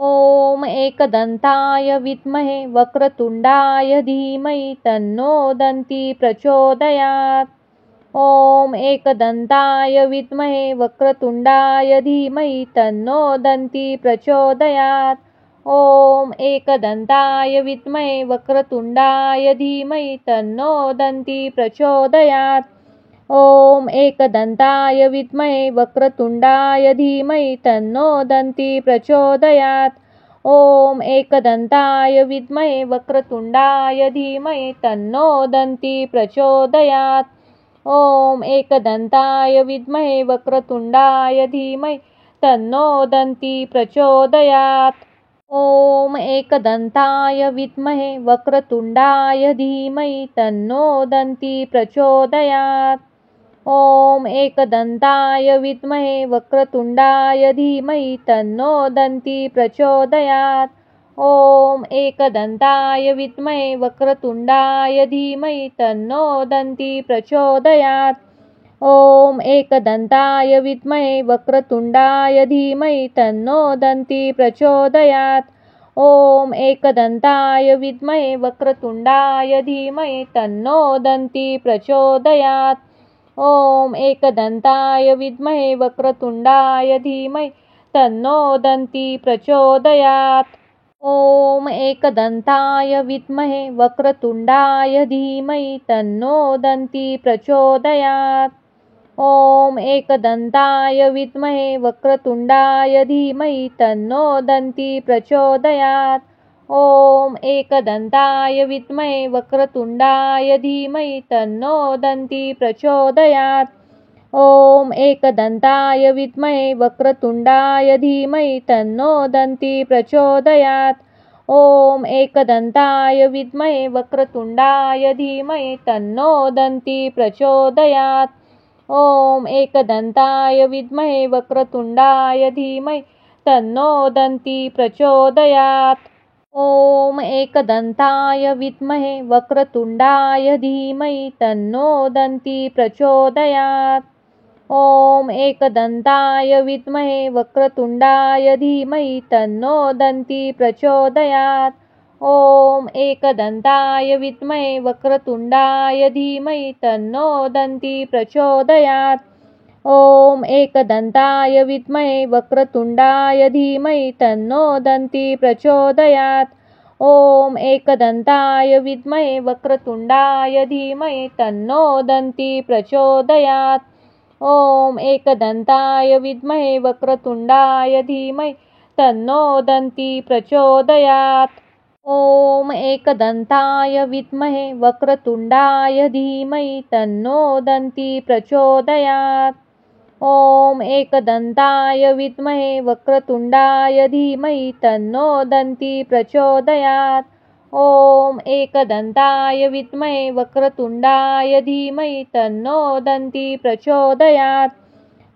Speaker 1: ॐ एकदन्ताय विद्महे वक्रतुण्डाय धीमहि तन्नो दन्ती प्रचोदयात्। ॐ एकदन्ताय विद्महे वक्रतुण्डाय धीमहि तन्नो दन्ती प्रचोदयात्। ॐ एकदन्ताय विद्महे वक्रतुण्डाय धीमहि तन्नो दन्ती प्रचोदयात्। ॐ एकदन्ताय विद्महे वक्रतुण्डाय धीमहि तन्नो दन्ती प्रचोदयात्। ॐ एकदन्ताय विद्महे वक्रतुण्डाय धीमहि तन्नो दन्ती प्रचोदयात्। ॐ एकदन्ताय विद्महे वक्रतुण्डाय धीमहि तन्नो दन्ती प्रचोदयात्। ॐ एकदन्ताय विद्महे वक्रतुण्डाय धीमहि तन्नो दन्ती प्रचोदयात्। ॐ एकदन्ताय विद्महे वक्रतुण्डाय धीमहि तन्नो दन्ती प्रचोदयात्। ॐ एकदन्ताय विद्महे वक्रतुण्डाय धीमहि तन्नो दन्ती प्रचोदयात्। ॐ एकदन्ताय विद्महे वक्रतुण्डाय धीमहि तन्नो दन्ती प्रचोदयात्। ॐ एकदन्ताय विद्महे वक्रतुण्डाय धीमहि तन्नो दन्ती प्रचोदयात्। ॐ एकदन्ताय विद्महे वक्रतुण्डाय धीमहि तन्नो दन्ती प्रचोदयात्। ॐ एकदन्ताय विद्महे वक्रतुण्डाय धीमहि तन्नो दन्ती प्रचोदयात्। ॐ एकदन्ताय विद्महे वक्रतुण्डाय धीमहि तन्नो दन्ती प्रचोदयात्। ॐ एकदन्ताय विद्महे वक्रतुण्डाय धीमहि तन्नो दन्ती प्रचोदयात्। ॐ एकदन्ताय विद्महे वक्रतुण्डाय धीमहि तन्नो दन्ती प्रचोदयात्। ॐ एकदन्ताय विद्महे वक्रतुण्डाय धीमहि तन्नो दन्ती प्रचोदयात्। ॐ एकदन्ताय विद्महे वक्रतुण्डाय धीमहि तन्नो दन्ती प्रचोदयात्। ॐ एकदन्ताय विद्महे वक्रतुण्डाय धीमहि तन्नो दन्ती प्रचोदयात्। ॐ एकदन्ताय विद्महे वक्रतुण्डाय धीमहि तन्नो दन्ती प्रचोदयात्। ॐ एकदन्ताय विद्महे वक्रतुण्डाय धीमहि तन्नो दन्ती प्रचोदयात्। ॐ एकदन्ताय विद्महे वक्रतुण्डाय धीमहि तन्नो दन्ती प्रचोदयात्। ॐ एकदन्ताय विद्महे वक्रतुण्डाय धीमहि तन्नो दन्ती प्रचोदयात्। ॐ एकदन्ताय विद्महे वक्रतुण्डाय धीमहि तन्नो दन्ती प्रचोदयात्। ॐ एकदन्ताय विद्महे वक्रतुण्डाय धीमहि तन्नो दन्ती प्रचोदयात्। ॐ एकदन्ताय विद्महे वक्रतुण्डाय धीमहि तन्नो दन्ती प्रचोदयात्। ॐ एकदन्ताय विद्महे वक्रतुण्डाय धीमहि तन्नो दन्ती प्रचोदयात्।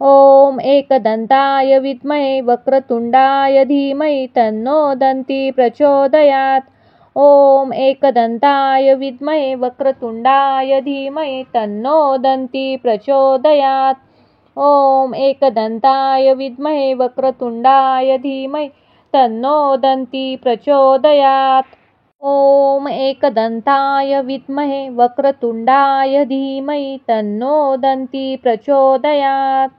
Speaker 1: ॐ एकदन्ताय विद्महे वक्रतुण्डाय धीमहि तन्नो दन्ती प्रचोदयात्। ॐ एकदन्ताय विद्महे वक्रतुण्डाय धीमहि तन्नो दन्ती प्रचोदयात्। ॐ एकदन्ताय विद्महे वक्रतुण्डाय धीमहि तन्नो दन्ती प्रचोदयात्। ॐ एकदन्ताय विद्महे वक्रतुण्डाय धीमहि तन्नो दन्ती प्रचोदयात्।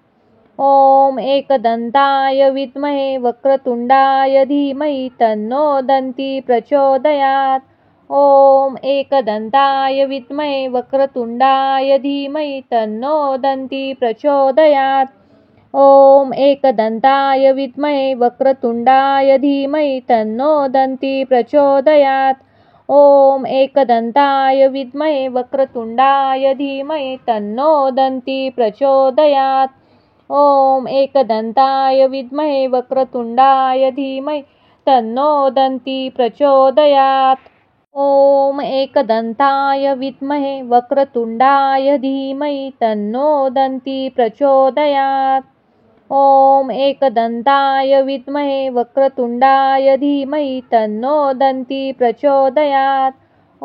Speaker 1: ॐ एकदन्ताय विद्महे वक्रतुण्डाय धीमहि तन्नो दन्ती प्रचोदयात्। ॐ एकदन्ताय विद्महे वक्रतुण्डाय धीमहि तन्नो दन्ती प्रचोदयात्। ॐ एकदन्ताय विद्महे वक्रतुण्डाय धीमहि तन्नो दन्ती प्रचोदयात्। ॐ एकदन्ताय विद्महे वक्रतुण्डाय धीमहि तन्नो दन्ती प्रचोदयात्। ॐ एकदन्ताय विद्महे वक्रतुण्डाय धीमहि तन्नो दन्ती प्रचोदयात्। ॐ एकदन्ताय विद्महे वक्रतुण्डाय धीमहि तन्नो दन्ती प्रचोदयात्। ॐ एकदन्ताय विद्महे वक्रतुण्डाय धीमहि तन्नो दन्ती प्रचोदयात्।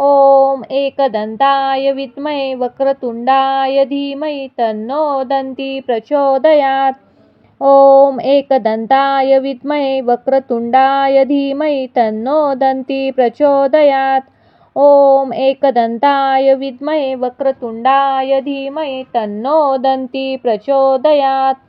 Speaker 1: ॐ एकदन्ताय विद्महे वक्रतुण्डाय धीमहि तन्नो दन्ती प्रचोदयात्। ॐ एकदन्ताय विद्महे वक्रतुण्डाय धीमहि तन्नो दन्ती प्रचोदयात्। ॐ एकदन्ताय विद्महे वक्रतुण्डाय धीमहि तन्नो दन्ती प्रचोदयात्।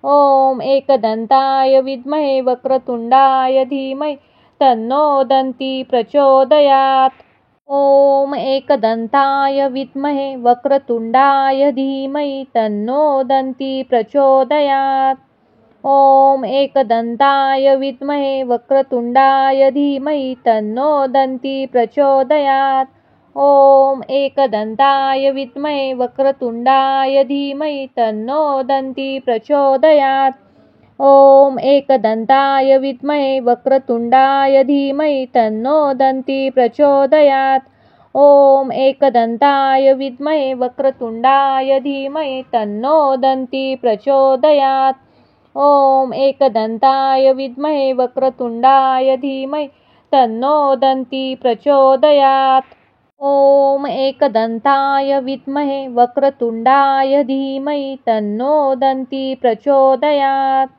Speaker 1: ॐ एकदन्ताय विद्महे वक्रतुण्डाय धीमहि तन्नो दन्ती प्रचोदयात्। ॐ एकदन्ताय विद्महे वक्रतुण्डाय धीमहि तन्नो दन्ती प्रचोदयात्। ॐ एकदन्ताय विद्महे वक्रतुण्डाय धीमहि तन्नो दन्ती प्रचोदयात्। ॐ एकदन्ताय विद्महे वक्रतुण्डाय धीमहि तन्नो दन्ती प्रचोदयात्। ॐ एकदन्ताय विद्महे वक्रतुण्डाय धीमहि तन्नो दन्ती प्रचोदयात्। ॐ एकदन्ताय विद्महे वक्रतुण्डाय धीमहि तन्नो दन्ती प्रचोदयात्। ॐ एकदन्ताय विद्महे वक्रतुण्डाय धीमहि तन्नो दन्ती प्रचोदयात्। ॐ एकदन्ताय विद्महे वक्रतुण्डाय धीमहि तन्नो दन्ती प्रचोदयात्।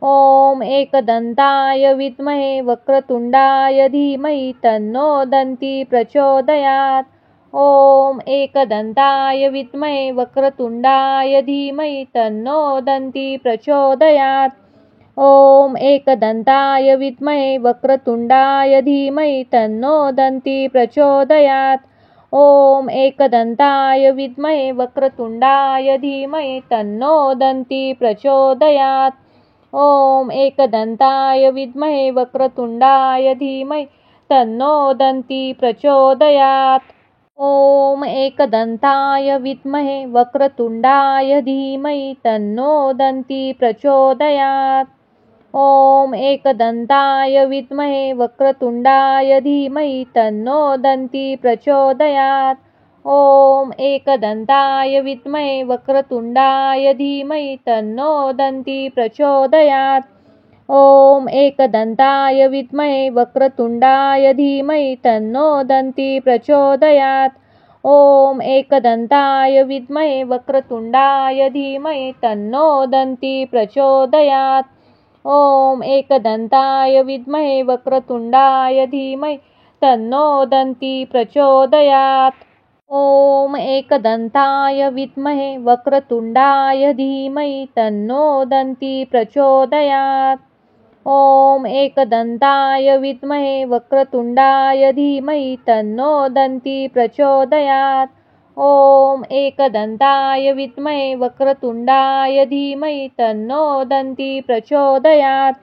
Speaker 1: ॐ एकदन्ताय विद्महे वक्रतुण्डाय धीमहि तन्नो दन्ती प्रचोदयात्। ॐ एकदन्ताय विद्महे वक्रतुण्डाय धीमहि तन्नो दन्ती प्रचोदयात्। ॐ एकदन्ताय विद्महे वक्रतुण्डाय धीमहि तन्नो दन्ती प्रचोदयात्। ॐ एकदन्ताय विद्महे वक्रतुण्डाय धीमहि तन्नो दन्ती प्रचोदयात्। ॐ एकदन्ताय विद्महे वक्रतुण्डाय धीमहि तन्नो दन्ती प्रचोदयात्। ॐ एकदन्ताय विद्महे वक्रतुण्डाय धीमहि तन्नो दन्ती प्रचोदयात्। ॐ एकदन्ताय विद्महे वक्रतुण्डाय धीमहि तन्नो दन्ती प्रचोदयात्। ॐ एकदन्ताय विद्महे वक्रतुण्डाय धीमहि तन्नो दन्ती प्रचोदयात्। ॐ एकदन्ताय विद्महे वक्रतुण्डाय धीमहि तन्नो दन्ती प्रचोदयात्। ॐ एकदन्ताय विद्महे वक्रतुण्डाय धीमहि तन्नो दन्ती प्रचोदयात्। ॐ एकदन्ताय विद्महे वक्रतुण्डाय धीमहि तन्नो दन्ती प्रचोदयात्। ॐ एकदन्ताय विद्महे वक्रतुण्डाय धीमहि तन्नो दन्ती प्रचोदयात्। ॐ एकदन्ताय विद्महे वक्रतुण्डाय धीमहि तन्नो दन्ती प्रचोदयात्। ॐ एकदन्ताय विद्महे वक्रतुण्डाय धीमहि तन्नो दन्ती प्रचोदयात्।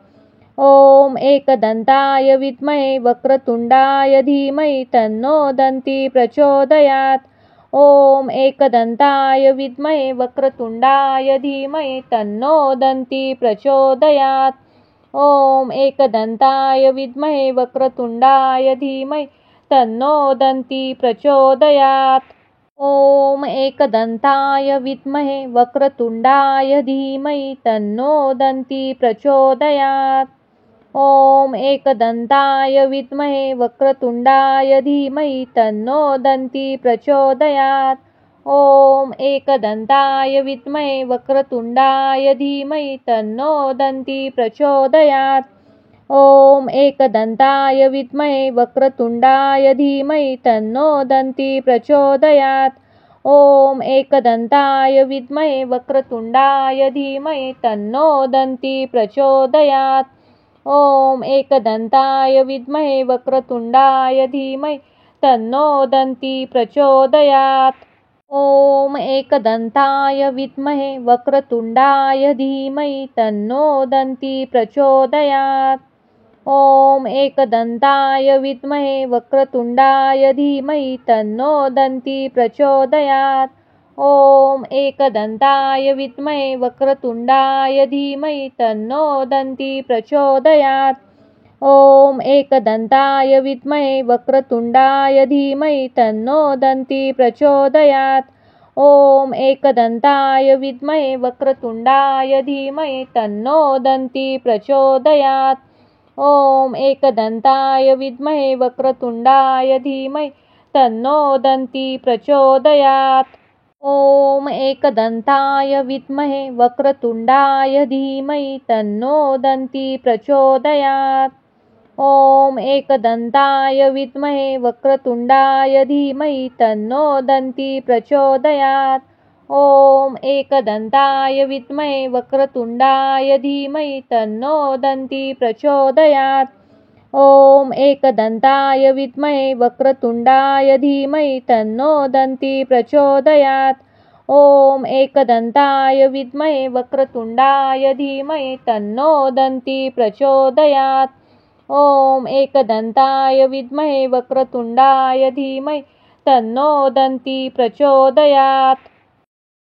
Speaker 1: ॐ एकदन्ताय विद्महे वक्रतुण्डाय धीमहि तन्नो दन्ती प्रचोदयात्। ॐ एकदन्ताय विद्महे वक्रतुण्डाय धीमहि तन्नो दन्ती प्रचोदयात्। ॐ एकदन्ताय विद्महे वक्रतुण्डाय धीमहि तन्नो दन्ती प्रचोदयात्। ॐ एकदन्ताय विद्महे वक्रतुण्डाय धीमहि तन्नो दन्ती प्रचोदयात्। ॐ एकदन्ताय विद्महे वक्रतुण्डाय धीमहि तन्नो दन्ती प्रचोदयात्। ॐ एकदन्ताय विद्महे वक्रतुण्डाय धीमहि तन्नो दन्ती प्रचोदयात्। ॐ एकदन्ताय विद्महे वक्रतुण्डाय धीमहि तन्नो दन्ती प्रचोदयात्। ॐ एकदन्ताय विद्महे वक्रतुण्डाय धीमहि तन्नो दन्ती प्रचोदयात्। ॐ एकदन्ताय विद्महे वक्रतुण्डाय धीमहि तन्नो दन्ती प्रचोदयात्। ॐ एकदन्ताय विद्महे वक्रतुण्डाय धीमहि तन्नो दन्ती प्रचोदयात्। ॐ एकदन्ताय विद्महे वक्रतुण्डाय धीमहि तन्नो दन्ती प्रचोदयात्। ॐ एकदन्ताय विद्महे वक्रतुण्डाय धीमहि तन्नो दन्ती प्रचोदयात्। ॐ एकदन्ताय विद्महे वक्रतुण्डाय धीमहि तन्नो दन्ती प्रचोदयात्। ॐ एकदन्ताय विद्महे वक्रतुण्डाय धीमहि तन्नो दन्ती प्रचोदयात्। ॐ एकदन्ताय विद्महे वक्रतुण्डाय धीमहि तन्नो दन्ती प्रचोदयात्। ॐ एकदन्ताय विद्महे वक्रतुण्डाय धीमहि तन्नो दन्ती प्रचोदयात्। ॐ एकदन्ताय विद्महे वक्रतुण्डाय धीमहि तन्नो दन्ती प्रचोदयात्। ॐ एकदन्ताय विद्महे वक्रतुण्डाय धीमहि तन्नो दन्ती प्रचोदयात्। ॐ एकदन्ताय विद्महे वक्रतुण्डाय धीमहि तन्नो दन्ती प्रचोदयात्। ॐ एकदन्ताय विद्महे वक्रतुण्डाय धीमहि तन्नो दन्ती प्रचोदयात्। ॐ एकदन्ताय विद्महे वक्रतुण्डाय धीमहि तन्नो दन्ती प्रचोदयात्। ॐ एकदन्ताय विद्महे वक्रतुण्डाय धीमहि तन्नो दन्ती प्रचोदयात्। ॐ एकदन्ताय विद्महे वक्रतुण्डाय धीमहि तन्नो दन्ती प्रचोदयात्। ॐ एकदन्ताय विद्महे वक्रतुण्डाय धीमहि तन्नो दन्ती प्रचोदयात्।